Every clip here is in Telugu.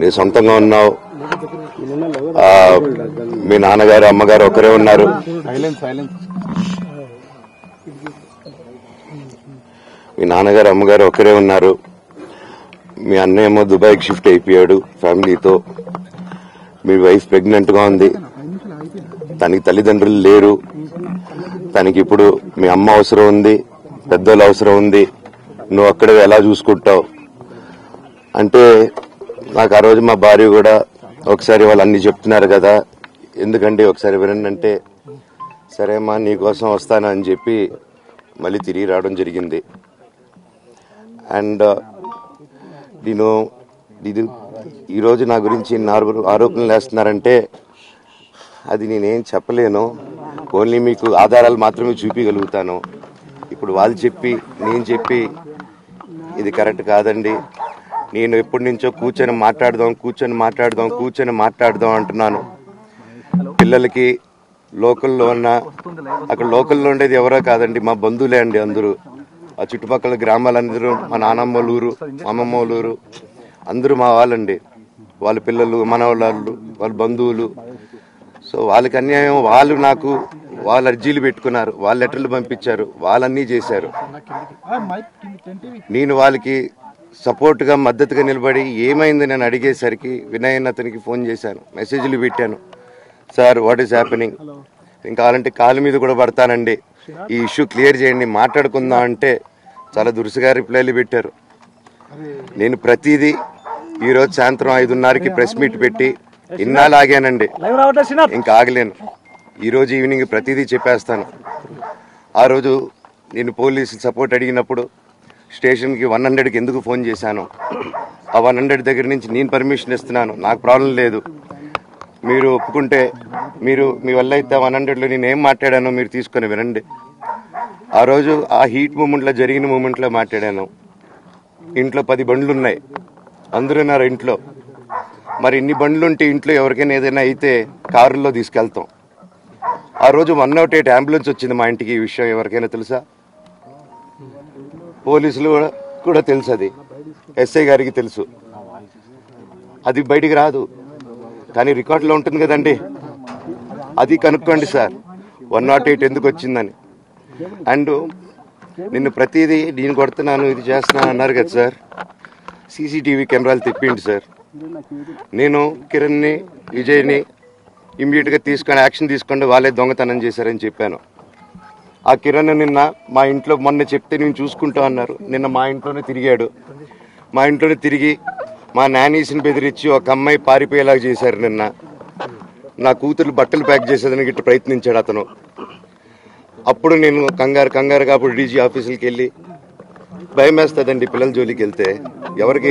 నీ సొంతంగా ఉన్నావు, మీ నాన్నగారు అమ్మగారు ఒకరే ఉన్నారు, మీ నాన్నగారు అమ్మగారు ఒకరే ఉన్నారు, మీ అన్నయ్య ఏమో దుబాయ్కి షిఫ్ట్ అయిపోయాడు ఫ్యామిలీతో, మీ వైఫ్ ప్రెగ్నెంట్ గా ఉంది, తనకి తల్లిదండ్రులు లేరు, తనకి ఇప్పుడు మీ అమ్మ అవసరం ఉంది, పెద్దోళ్ళు అవసరం ఉంది, నువ్వు అక్కడే ఎలా చూసుకుంటావు అంటే నాకు ఆ రోజు మా భార్య కూడా ఒకసారి వాళ్ళు అన్ని చెప్తున్నారు కదా, ఎందుకంటే ఒకసారి వినండి అంటే సరేమ్మా నీకోసం వస్తాను అని చెప్పి మళ్ళీ తిరిగి రావడం జరిగింది. అండ్ నేను ఈరోజు నా గురించి ఆరోపణలు వేస్తున్నారంటే అది నేనేం చెప్పలేను, ఓన్లీ మీకు ఆధారాలు మాత్రమే చూపించగలుగుతాను. ఇప్పుడు వాళ్ళు చెప్పి నేను చెప్పి ఇది కరెక్ట్ కాదండి, నేను ఎప్పటి నుంచో కూర్చొని మాట్లాడదాం అంటున్నాను. పిల్లలకి లోకల్లో ఉన్న అక్కడ లోకల్లో ఉండేది ఎవరో కాదండి, మా బంధువులే అండి అందరూ, ఆ చుట్టుపక్కల గ్రామాలందరూ మా నానమ్మ ఊరు మా అమ్మమ్మ ఊరు అందరూ మా వాళ్ళండి, వాళ్ళ పిల్లలు మనవాళ్ళు వాళ్ళ బంధువులు. సో వాళ్ళకి అన్యాయం, వాళ్ళు అర్జీలు పెట్టుకున్నారు, వాళ్ళ లెటర్లు పంపించారు, వాళ్ళన్నీ చేశారు. నేను వాళ్ళకి సపోర్ట్ గా మద్దతుగా నిలబడి ఏమైంది నేను అడిగేసరికి వినయ్ అతనికి ఫోన్ చేశాను, మెసేజ్లు పెట్టాను, సార్ వాట్ ఈస్ హ్యాపెనింగ్, ఇంకా కావాలంటే కాలు మీద కూడా పడతానండి, ఈ ఇష్యూ క్లియర్ చేయండి మాట్లాడుకుందాం అంటే చాలా దురుసుగా రిప్లైలు పెట్టారు. నేను ప్రతిదీ ఈరోజు సాయంత్రం 5:30కి ప్రెస్ మీట్ పెట్టి ఇన్నాళ్ళు ఆగానండి, ఇంకా ఆగలేను, ఈరోజు ఈవినింగ్ ప్రతిదీ చెప్పేస్తాను. ఆ రోజు నేను పోలీసు సపోర్ట్ అడిగినప్పుడు స్టేషన్కి 100కి ఎందుకు ఫోన్ చేశాను, ఆ 100 దగ్గర నుంచి నేను పర్మిషన్ ఇస్తున్నాను, నాకు ప్రాబ్లం లేదు, మీరు ఒప్పుకుంటే మీరు మీ వల్ల అయితే 100లో నేను ఏం మాట్లాడానో మీరు తీసుకొని వినండి. ఆ రోజు ఆ హీట్ మూమెంట్లో జరిగిన మూమెంట్లో మాట్లాడాను. ఇంట్లో 10 బండ్లు ఉన్నాయి, అందరూ ఉన్నారు ఇంట్లో, మరి ఇన్ని బండ్లుంటే ఇంట్లో ఎవరికైనా ఏదైనా అయితే కారులో తీసుకెళ్తాం. ఆ రోజు 108 అంబులెన్స్ వచ్చింది మా ఇంటికి, ఈ విషయం ఎవరికైనా తెలుసా? పోలీసులు కూడా తెలుసు, అది ఎస్ఐ గారికి తెలుసు, అది బయటికి రాదు కానీ రికార్డులో ఉంటుంది కదండి, అది కనుక్కోండి సార్ 108 ఎందుకు వచ్చిందని. అండ్ నిన్ను ప్రతిదీ నేను కొడుతున్నాను ఇది చేస్తున్నాను అన్నారు కదా సార్, సీసీటీవీ కెమెరాలు తెప్పిండి సార్. నేను కిరణ్ని విజయ్ని ఇమ్మీడియట్గా తీసుకొని యాక్షన్ తీసుకోండి, వాళ్ళే దొంగతనం చేశారని చెప్పాను. ఆ కిరణ్ నిన్న మా ఇంట్లో మొన్న చెప్తే నేను చూసుకుంటా అన్నారు, నిన్న మా ఇంట్లోనే తిరిగాడు, మా ఇంట్లోనే తిరిగి మా నానీస్ని బెదిరించి ఒక అమ్మాయి పారిపోయేలాగా చేశారు. నిన్న నా కూతురు బట్టలు ప్యాక్ చేసేదానికి ఇట్లా ప్రయత్నించాడు అతను. అప్పుడు నేను కంగారుగా అప్పుడు డీజీ ఆఫీసులకి వెళ్ళి, భయం వేస్తుందండి పిల్లల జోలికి వెళ్తే, ఎవరికి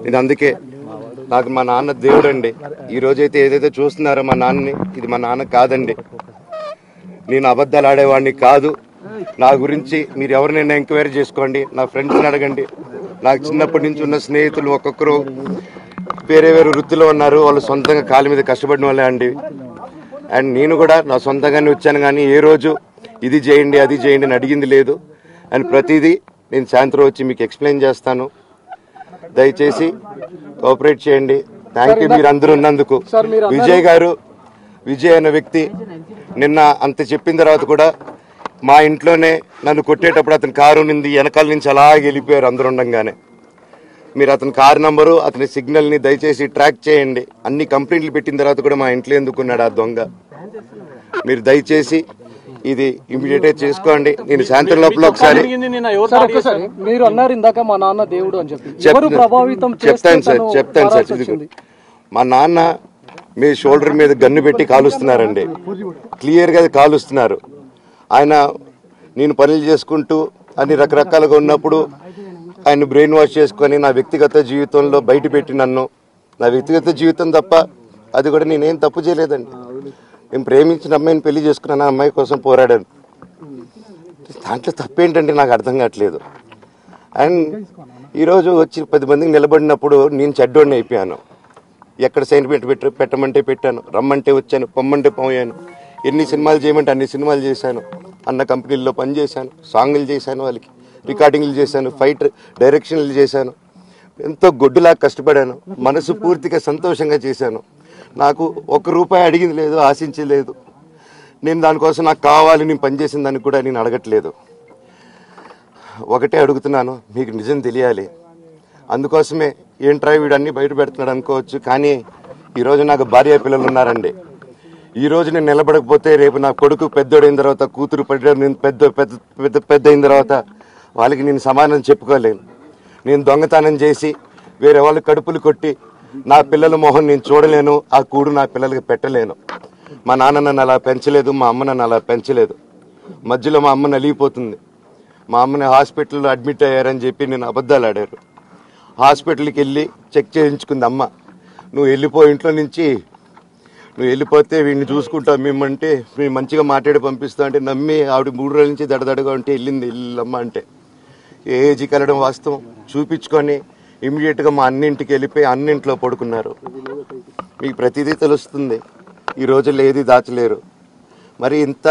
ఇది అందుకే నాకు మా నాన్న దేవుడండి. ఈ రోజైతే ఏదైతే చూస్తున్నారో మా నాన్నని, ఇది మా నాన్న కాదండి, నేను అబద్ధాలు ఆడేవాడిని కాదు. నా గురించి మీరు ఎవరినైనా ఎంక్వైరీ చేసుకోండి, నా ఫ్రెండ్స్ని అడగండి, నాకు చిన్నప్పటి నుంచి ఉన్న స్నేహితులు ఒక్కొక్కరు వేరే వృత్తిలో ఉన్నారు, వాళ్ళు సొంతంగా కాళ్ళ మీద కష్టపడిన వాళ్ళే అండి. అండ్ నేను కూడా నా సొంతంగానే వచ్చాను, కానీ ఏ రోజు ఇది చేయండి అది చేయండి అని అడిగింది లేదు. అండ్ ప్రతిదీ నేను సాయంత్రం వచ్చి మీకు ఎక్స్ప్లెయిన్ చేస్తాను, దయచేసి కోఆపరేట్ చేయండి. థ్యాంక్ యూ మీరు అందరూ ఉన్నందుకు. విజయ్ అనే వ్యక్తి నిన్న అంత చెప్పిన తర్వాత కూడా మా ఇంట్లోనే నన్ను కొట్టేటప్పుడు అతని కారు నింది వెనకాల నుంచి అలాగే వెళ్ళిపోయారు అందరూ ఉండగానే. మీరు అతని కారు నంబరు అతని సిగ్నల్ని దయచేసి ట్రాక్ చేయండి. అన్ని కంప్లైంట్లు పెట్టిన తర్వాత కూడా మా ఇంట్లో ఎందుకున్నాడు ఆ దొంగ, మీరు దయచేసి ఇది ఇమీడియట్ గా చేసుకోండి. నేను సాయంత్రం లోపల ఒకసారి మీరు అన్నారు ఇందాక మా నాన్న దేవుడు అని చెప్పి, చెప్తాను సార్. మా నాన్న మీ షోల్డర్ మీద గన్ను పెట్టి కాలుస్తున్నారండి, క్లియర్ గా కాలుస్తున్నారు. ఆయన నేను పనులు చేసుకుంటూ అన్ని రకరకాలుగా ఉన్నప్పుడు ఆయన బ్రెయిన్ వాష్ చేసుకొని నా వ్యక్తిగత జీవితంలో బయట పెట్టి నన్ను, నా వ్యక్తిగత జీవితం తప్ప అది కూడా నేనేం తప్పు చేయలేదండి. నేను ప్రేమించిన అమ్మాయిని పెళ్లి చేసుకున్నాను, ఆ అమ్మాయి కోసం పోరాడాను, దాంట్లో తప్పేంటంటే నాకు అర్థం కావట్లేదు. అండ్ ఈరోజు వచ్చి 10 మందికి నిలబడినప్పుడు నేను చెడ్డోడిని అయిపోయాను. ఎక్కడ సైన్ పెట్టమంటే పెట్టాను, రమ్మంటే వచ్చాను, పొమ్మంటే పోయాను, ఎన్ని సినిమాలు చేయమంటే అన్ని సినిమాలు చేశాను, అన్న కంపెనీల్లో పనిచేశాను, సాంగ్లు చేశాను, వాళ్ళకి రికార్డింగ్లు చేశాను, ఫైట్ డైరెక్షన్లు చేశాను. ఎంతో గొడ్డులా కష్టపడాను, మనసు పూర్తిగా సంతోషంగా చేశాను. నాకు ₹1 అడిగింది లేదు, ఆశించలేదు. నేను దానికోసం నాకు కావాలి, నేను పనిచేసిన దానికి కూడా నేను అడగట్లేదు. ఒకటే అడుగుతున్నాను, మీకు నిజం తెలియాలి. అందుకోసమే ఏంట్రా వీడు అన్నీ బయట పెడుతున్నాడు అనుకోవచ్చు, కానీ ఈరోజు నాకు భార్య పిల్లలు ఉన్నారండి. ఈరోజు నేను నిలబడకపోతే రేపు నా కొడుకు పెద్దోడైన తర్వాత, కూతురు నేను పెద్ద అయిన తర్వాత వాళ్ళకి నేను సమాధానం చెప్పుకోలేను. నేను దొంగతనం చేసి వేరే వాళ్ళు కడుపులు కొట్టి నా పిల్లల మొహం నేను చూడలేను, ఆ కూడు నా పిల్లలకి పెట్టలేను. మా నాన్న నన్ను అలా పెంచలేదు, మా అమ్మ నన్ను అలా పెంచలేదు. మధ్యలో మా అమ్మ నలిగిపోతుంది. మా అమ్మని హాస్పిటల్లో అడ్మిట్ అయ్యారని చెప్పి నేను అబద్ధాలు ఆడారు. హాస్పిటల్కి వెళ్ళి చెక్ చేయించుకుంది అమ్మ. నువ్వు వెళ్ళిపో ఇంట్లో నుంచి, నువ్వు వెళ్ళిపోతే వీడిని చూసుకుంటావు మేమంటే, మేము మంచిగా మాట్లాడి పంపిస్తాం అంటే నమ్మి ఆవిడ 3 రోజుల నుంచి దడదడగా ఉంటే వెళ్ళమ్మ అంటే ఏజీకి వెళ్ళడం వాస్తవం చూపించుకొని ఇమీడియట్గా మా అన్నింటికి వెళ్ళిపోయి అన్నింట్లో పడుకున్నారు. మీకు ప్రతిదీ తెలుస్తుంది. ఈ రోజుల్లో ఏది దాచలేరు. మరి ఇంత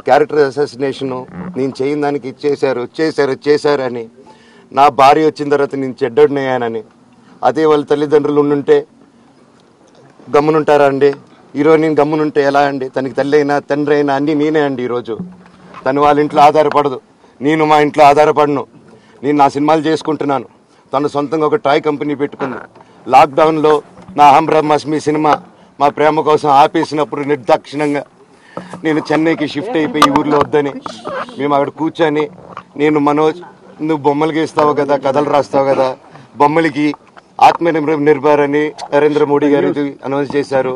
క్యారెక్టర్ అసాసినేషను నేను చేయని దానికి చేశారు అని, నా భార్య వచ్చిన తర్వాత నేను చెడ్డోడినయ్యానని, అదే వాళ్ళ తల్లిదండ్రులు ఉండుంటే గమ్మునుంటారా అండి? ఈరోజు నేను గమ్మునుంటే ఎలా అండి? తనకి తల్లి అయినా తండ్రి అయినా అన్నీ నేనే అండి. ఈరోజు తను వాళ్ళ ఇంట్లో ఆధారపడదు, నేను మా ఇంట్లో ఆధారపడను. నేను నా సినిమాలు చేసుకుంటున్నాను. తను సొంతంగా ఒక టాయ్ కంపెనీ పెట్టుకుంది. లాక్డౌన్లో నా హమ్ బ్రహ్మాస్మి సినిమా మా ప్రేమ కోసం ఆపేసినప్పుడు నిర్దాక్షిణంగా నేను చెన్నైకి షిఫ్ట్ అయిపోయి ఈ ఊర్లో వద్దని మేము అక్కడ కూర్చొని, నేను మనోజ్ నువ్వు బొమ్మలు గీస్తావు కదా, కథలు రాస్తావు కదా, బొమ్మలకి ఆత్మనిర్భర్ అని నరేంద్ర మోడీ గారు అనౌన్స్ చేశారు.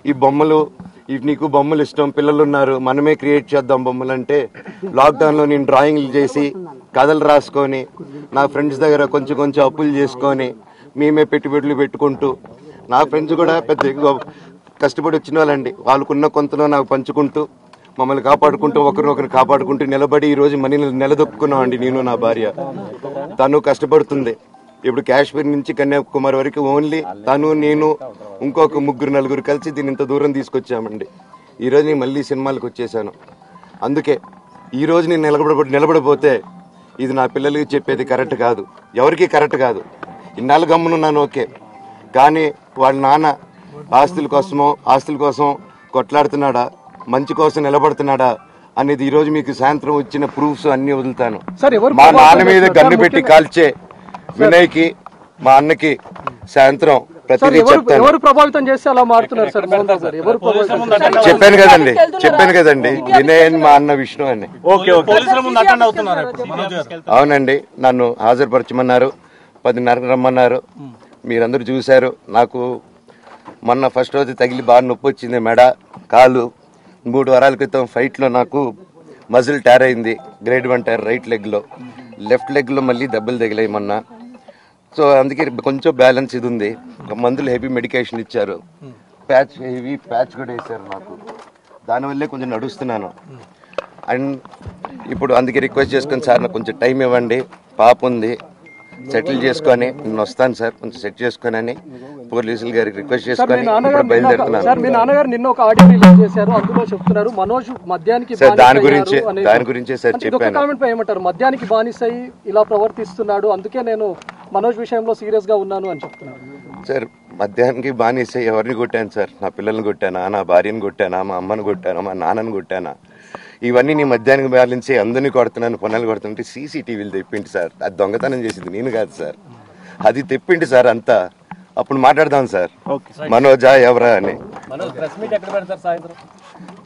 ఈ బొమ్మలు నీకు బొమ్మలు ఇష్టం, పిల్లలు ఉన్నారు, మనమే క్రియేట్ చేద్దాం బొమ్మలు అంటే లాక్డౌన్లో నేను డ్రాయింగ్లు చేసి కథలు రాసుకొని నా ఫ్రెండ్స్ దగ్గర కొంచెం అప్పులు చేసుకొని మేమే పెట్టుబడులు పెట్టుకుంటూ, నా ఫ్రెండ్స్ కూడా పెద్ద కష్టపడి వచ్చిన వాళ్ళండి. వాళ్ళకున్న కొంతలో నాకు పంచుకుంటూ మమ్మల్ని కాపాడుకుంటూ ఒకరినొకరు కాపాడుకుంటూ నిలబడి ఈరోజు మనీని నిలదొక్కున్నామండి. నేను నా భార్య, తను కష్టపడుతుంది. ఇప్పుడు కాశ్మీర్ నుంచి కన్యాకుమారి వరకు ఓన్లీ తను, నేను, ఇంకొక 3-4 కలిసి దీన్ని ఇంత దూరం తీసుకొచ్చామండి. ఈరోజు నేను మళ్ళీ సినిమాలకు వచ్చేసాను. అందుకే ఈరోజు నేను నిలబడిపోతే ఇది నా పిల్లలకి చెప్పేది కరెక్ట్ కాదు, ఎవరికి కరెక్ట్ కాదు. ఇన్నాళ్ళు గమ్మునున్నాను ఓకే, కానీ వాళ్ళ నాన్న ఆస్తుల కోసం కొట్లాడుతున్నాడా, మంచి కోసం నిలబడుతున్నాడా అనేది ఈరోజు మీకు సాయంత్రం వచ్చిన ప్రూఫ్స్ అన్ని వదులుతాను. మా నాన్న మీద గన్ను పెట్టి కాల్చే వినయ్కి, మా అన్నకి సాయంత్రం ప్రతిదీ చెప్తాను. ఎవరు ప్రభావితం చేస్తే అలా మారుతున్నారు సార్? చెప్పాను కదండి, వినయ్ అని మా అన్న విష్ణు అని. అవునండి, నన్ను హాజరుపరచమన్నారు, 10:30 రమ్మన్నారు. మీరందరూ చూశారు. నాకు మొన్న ఫస్ట్ రోజు తగిలి బాగా నొప్పి వచ్చింది, మెడ, కాలు. 3 వారాల క్రితం ఫైట్లో నాకు మజిల్ టైర్ అయింది, గ్రేడ్ 1 టైర్ రైట్ లెగ్లో. లెఫ్ట్ లెగ్లో మళ్ళీ దెబ్బలు తగిలాయి మొన్న. సో అందుకే కొంచెం బ్యాలెన్స్ ఇది ఉంది. మందులు హెవీ మెడికేషన్ ఇచ్చారు, హెవీ ప్యాచ్ కూడా వేశారు నాకు. దానివల్లే కొంచెం నడుస్తున్నాను. అండ్ ఇప్పుడు అందుకే రిక్వెస్ట్ చేసుకుని, సార్ నాకు కొంచెం టైం ఇవ్వండి, పాప ఉంది, సెటిల్ చేసుకొని నేను వస్తాను సార్, కొంచెం సెట్ చేసుకొని అని పోలీసులు గారికి రిక్వెస్ట్ చేసుకొని ఇప్పుడు బయలుదేరుతున్నాను. సార్, మీ నాన్నగారు నిన్న ఒక ఆడియో రిలీజ్ చేశారు, అందులో చెప్తున్నారు మనోజ్ మద్యానికి సార్, దాని గురించే సార్ చెప్పాను. కామెంట్ పై ఏమంటారు? మద్యానికి బానిసై ఇలా ప్రవర్తిస్తున్నాడు, అందుకే నేను మనోజ్ విషయంలో సీరియస్ గా ఉన్నాను అని చెప్తున్నారు. సార్, మద్యానికి బానిసై ఎవరిని కొట్టాను సార్? నా పిల్లల్ని కొట్టానా, నా భార్యను కొట్టానా, మా అమ్మని కొట్టానా, మా నాన్నని కొట్టానా? ఇవన్నీ నీ మద్యానికి బ్యాలెన్సే అందరినీ కొడుతున్నాను, పనులు కొడుతుంటే సీసీటీవీలు తెప్పిండి సార్. అది దొంగతనం చేసింది నేను కాదు సార్, అది తెప్పిండి సార్ అంతా. అప్పుడు మాట్లాడదాం సార్, మనోజా ఎవరా అని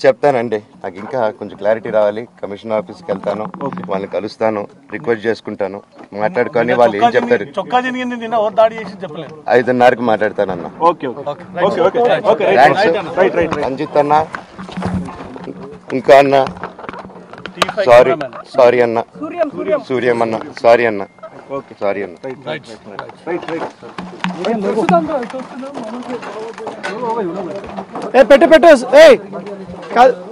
చెప్తానండి. నాకు ఇంకా కొంచెం క్లారిటీ రావాలి. కమిషన్ ఆఫీస్కి వెళ్తాను, వాళ్ళని కలుస్తాను, రిక్వెస్ట్ చేసుకుంటాను, మాట్లాడుకొని వాళ్ళు ఏం చెప్తారు. 5:30కి మాట్లాడతానన్నా. రంజిత్ అన్న, ఇంకా అన్న, సారీ అన్న, సూర్యం అన్న, సారీ అన్న. పెట్టు